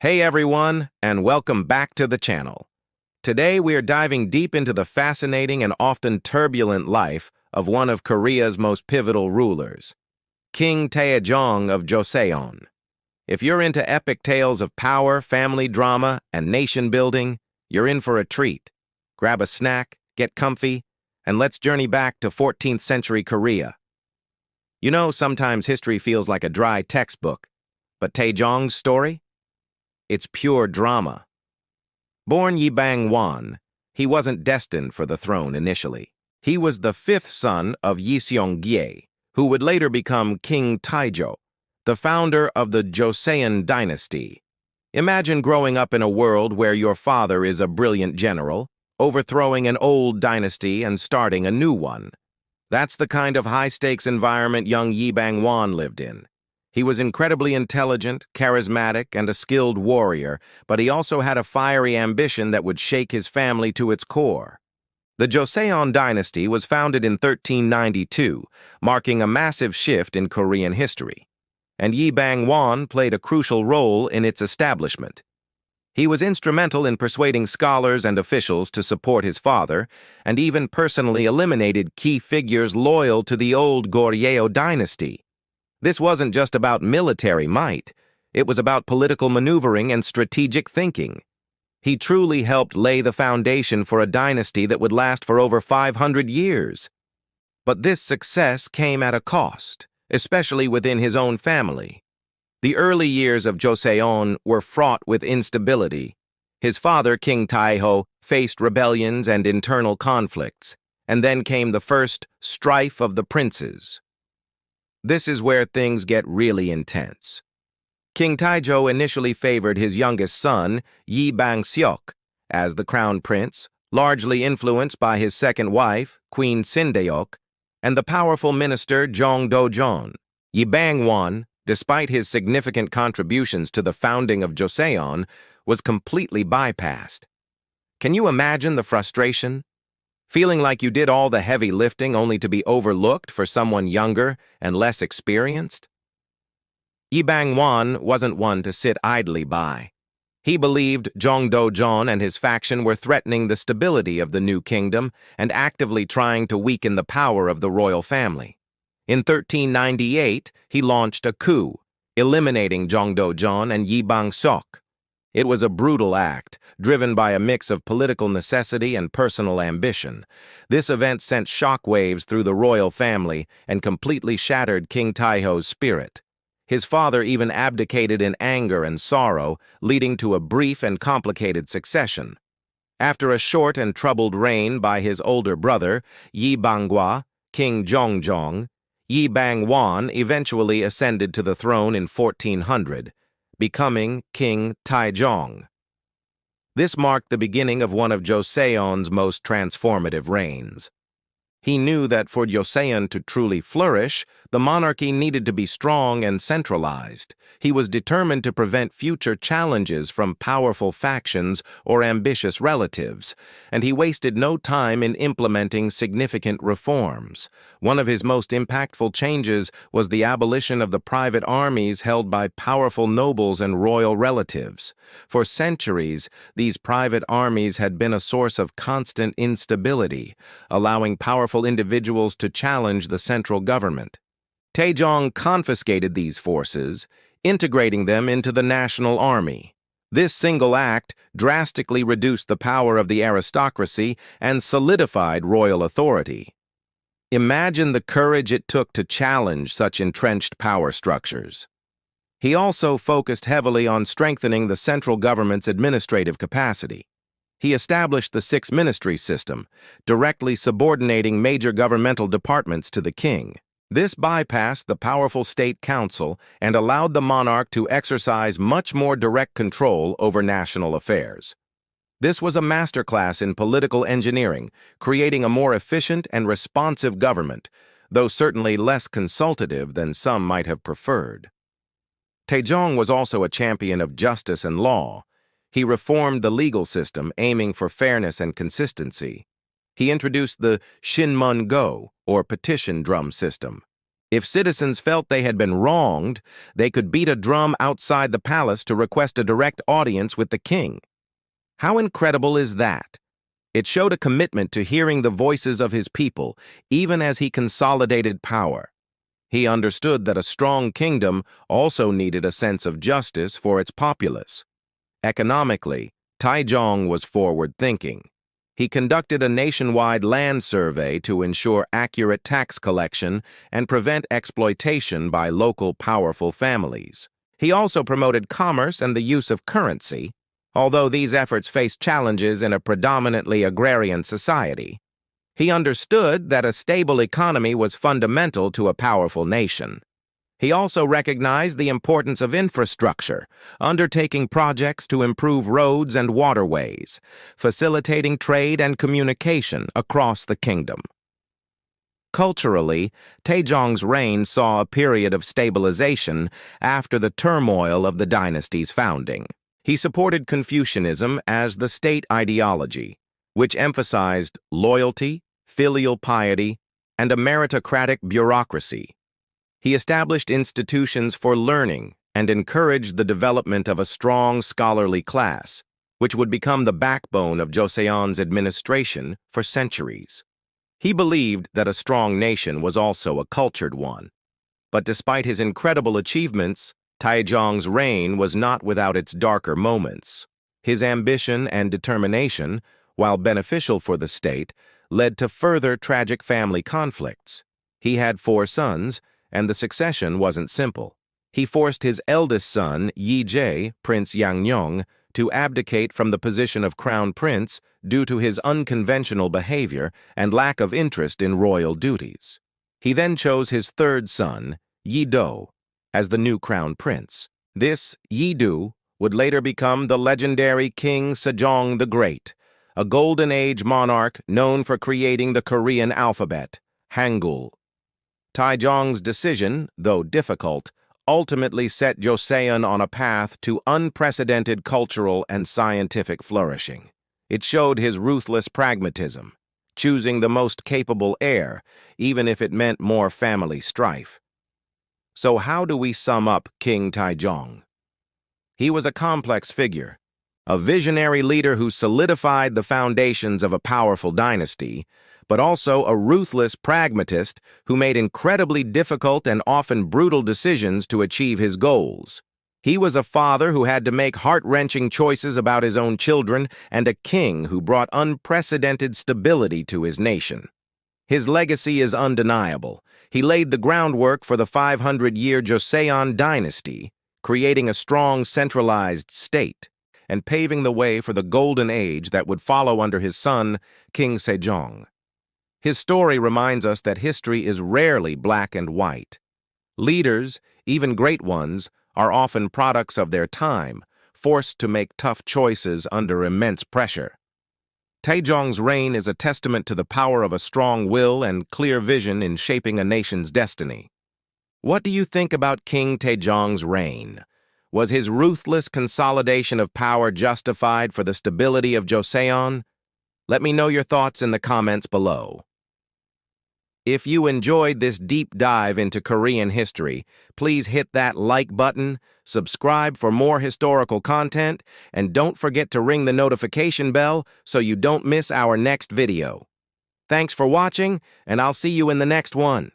Hey everyone, and welcome back to the channel. Today we are diving deep into the fascinating and often turbulent life of one of Korea's most pivotal rulers, King Taejong of Joseon. If you're into epic tales of power, family drama, and nation building, you're in for a treat. Grab a snack, get comfy, and let's journey back to 14th century Korea. You know, sometimes history feels like a dry textbook, but Taejong's story? It's pure drama. Born Bang-won, he wasn't destined for the throne initially. He was the fifth son of Seong, who would later become King Taejong, the founder of the Joseon Dynasty. Imagine growing up in a world where your father is a brilliant general, overthrowing an old dynasty and starting a new one. That's the kind of high-stakes environment young Bang-won lived in. He was incredibly intelligent, charismatic, and a skilled warrior, but he also had a fiery ambition that would shake his family to its core. The Joseon Dynasty was founded in 1392, marking a massive shift in Korean history, and Bang-won played a crucial role in its establishment. He was instrumental in persuading scholars and officials to support his father, and even personally eliminated key figures loyal to the old Goryeo dynasty. This wasn't just about military might, it was about political maneuvering and strategic thinking. He truly helped lay the foundation for a dynasty that would last for over 500 years. But this success came at a cost, especially within his own family. The early years of Joseon were fraught with instability. His father, King Taejong, faced rebellions and internal conflicts, and then came the first strife of the princes. This is where things get really intense. King Taejong initially favored his youngest son, Bang-seok, as the crown prince, largely influenced by his second wife, Queen Sindeok, and the powerful minister Jong Do-jeon. Bang-won, despite his significant contributions to the founding of Joseon, was completely bypassed. Can you imagine the frustration? Feeling like you did all the heavy lifting only to be overlooked for someone younger and less experienced? Bang-won wasn't one to sit idly by. He believed Jong Do-jeon and his faction were threatening the stability of the new kingdom and actively trying to weaken the power of the royal family. In 1398, he launched a coup, eliminating Jong Do-jeon and Bang-seok. It was a brutal act, driven by a mix of political necessity and personal ambition. This event sent shockwaves through the royal family and completely shattered King Taejong's spirit. His father even abdicated in anger and sorrow, leading to a brief and complicated succession. After a short and troubled reign by his older brother, Bang-gwa, King Jongjong, Bang-won eventually ascended to the throne in 1400. Becoming King Taejong. This marked the beginning of one of Joseon's most transformative reigns. He knew that for Joseon to truly flourish, the monarchy needed to be strong and centralized. He was determined to prevent future challenges from powerful factions or ambitious relatives, and he wasted no time in implementing significant reforms. One of his most impactful changes was the abolition of the private armies held by powerful nobles and royal relatives. For centuries, these private armies had been a source of constant instability, allowing powerful individuals to challenge the central government. Taejong confiscated these forces, integrating them into the national army. This single act drastically reduced the power of the aristocracy and solidified royal authority. Imagine the courage it took to challenge such entrenched power structures. He also focused heavily on strengthening the central government's administrative capacity. He established the six-ministry system, directly subordinating major governmental departments to the king. This bypassed the powerful state council and allowed the monarch to exercise much more direct control over national affairs. This was a masterclass in political engineering, creating a more efficient and responsive government, though certainly less consultative than some might have preferred. Taejong was also a champion of justice and law. He reformed the legal system, aiming for fairness and consistency. He introduced the Shinmun-go, or petition drum system. If citizens felt they had been wronged, they could beat a drum outside the palace to request a direct audience with the king. How incredible is that? It showed a commitment to hearing the voices of his people, even as he consolidated power. He understood that a strong kingdom also needed a sense of justice for its populace. Economically, Taejong was forward-thinking. He conducted a nationwide land survey to ensure accurate tax collection and prevent exploitation by local powerful families. He also promoted commerce and the use of currency, although these efforts faced challenges in a predominantly agrarian society. He understood that a stable economy was fundamental to a powerful nation. He also recognized the importance of infrastructure, undertaking projects to improve roads and waterways, facilitating trade and communication across the kingdom. Culturally, Taejong's reign saw a period of stabilization after the turmoil of the dynasty's founding. He supported Confucianism as the state ideology, which emphasized loyalty, filial piety, and a meritocratic bureaucracy. He established institutions for learning and encouraged the development of a strong scholarly class, which would become the backbone of Joseon's administration for centuries. He believed that a strong nation was also a cultured one. But despite his incredible achievements, Taejong's reign was not without its darker moments. His ambition and determination, while beneficial for the state, led to further tragic family conflicts. He had 4 sons, and the succession wasn't simple. He forced his eldest son, Yi Jae, Prince Yangnyeong, to abdicate from the position of crown prince due to his unconventional behavior and lack of interest in royal duties. He then chose his 3rd son, Yi Do, as the new crown prince. This Yi Do would later become the legendary King Taejong the Great, a Golden Age monarch known for creating the Korean alphabet, Hangul. Taejong's decision, though difficult, ultimately set Joseon on a path to unprecedented cultural and scientific flourishing. It showed his ruthless pragmatism, choosing the most capable heir, even if it meant more family strife. So how do we sum up King Taejong? He was a complex figure, a visionary leader who solidified the foundations of a powerful dynasty, but also a ruthless pragmatist who made incredibly difficult and often brutal decisions to achieve his goals. He was a father who had to make heart-wrenching choices about his own children and a king who brought unprecedented stability to his nation. His legacy is undeniable. He laid the groundwork for the 500-year Joseon Dynasty, creating a strong centralized state and paving the way for the golden age that would follow under his son, King Taejong. His story reminds us that history is rarely black and white. Leaders, even great ones, are often products of their time, forced to make tough choices under immense pressure. Taejong's reign is a testament to the power of a strong will and clear vision in shaping a nation's destiny. What do you think about King Taejong's reign? Was his ruthless consolidation of power justified for the stability of Joseon? Let me know your thoughts in the comments below. If you enjoyed this deep dive into Korean history, please hit that like button, subscribe for more historical content, and don't forget to ring the notification bell so you don't miss our next video. Thanks for watching, and I'll see you in the next one.